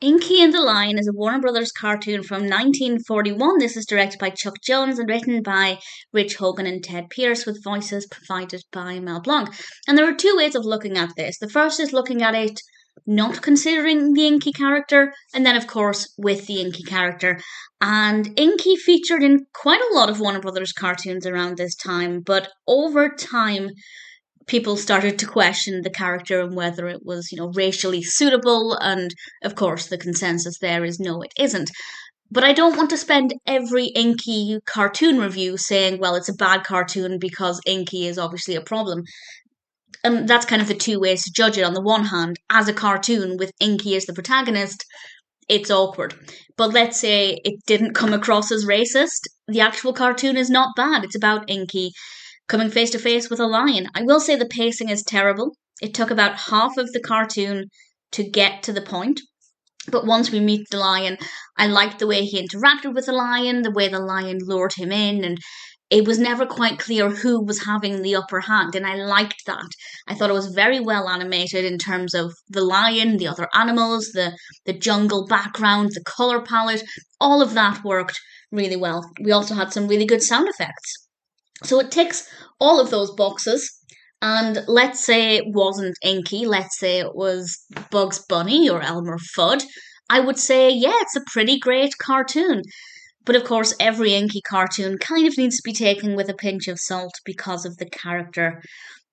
Inky and the Lion is a Warner Brothers cartoon from 1941. This is directed by Chuck Jones and written by Rich Hogan and Ted Pierce, with voices provided by Mel Blanc. And there are two ways of looking at this. The first is looking at it not considering the Inky character, and then, of course, with the Inky character. And Inky featured in quite a lot of Warner Brothers cartoons around this time, but over time, people started to question the character and whether it was, racially suitable. And of course, the consensus there is no, it isn't. But I don't want to spend every Inky cartoon review saying, well, it's a bad cartoon because Inky is obviously a problem. And that's kind of the two ways to judge it. On the one hand, as a cartoon with Inky as the protagonist, it's awkward. But let's say it didn't come across as racist. The actual cartoon is not bad. It's about Inky coming face to face with a lion. I will say the pacing is terrible. It took about half of the cartoon to get to the point. But once we meet the lion, I liked the way he interacted with the lion, the way the lion lured him in, and it was never quite clear who was having the upper hand, and I liked that. I thought it was very well animated in terms of the lion, the other animals, the jungle background, the color palette, all of that worked really well. We also had some really good sound effects. So it ticks all of those boxes. And let's say it wasn't Inky, let's say it was Bugs Bunny or Elmer Fudd. I would say, yeah, it's a pretty great cartoon. But of course, every Inky cartoon kind of needs to be taken with a pinch of salt because of the character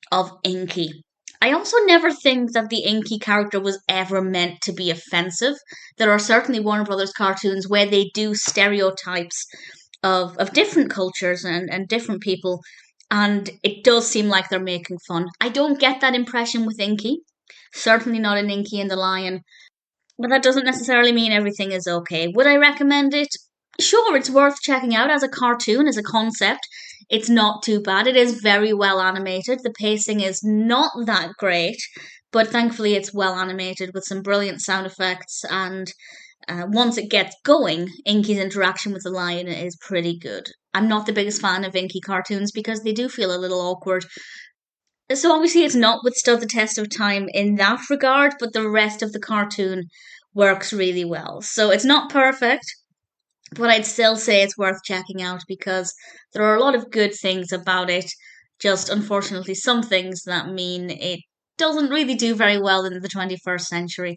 of Inky. I also never think that the Inky character was ever meant to be offensive. There are certainly Warner Brothers cartoons where they do stereotypes of different cultures and different people, and it does seem like they're making fun. I don't get that impression with Inky, certainly not in Inky and the Lion, but that doesn't necessarily mean everything is okay. Would I recommend it? Sure, it's worth checking out as a cartoon, as a concept. It's not too bad. It is very well animated. The pacing is not that great, but thankfully it's well animated with some brilliant sound effects. And once it gets going, Inky's interaction with the lion is pretty good. I'm not the biggest fan of Inky cartoons because they do feel a little awkward. So obviously it's not withstood the test of time in that regard, but the rest of the cartoon works really well. So it's not perfect, but I'd still say it's worth checking out because there are a lot of good things about it. Just unfortunately, some things that mean it doesn't really do very well in the 21st century.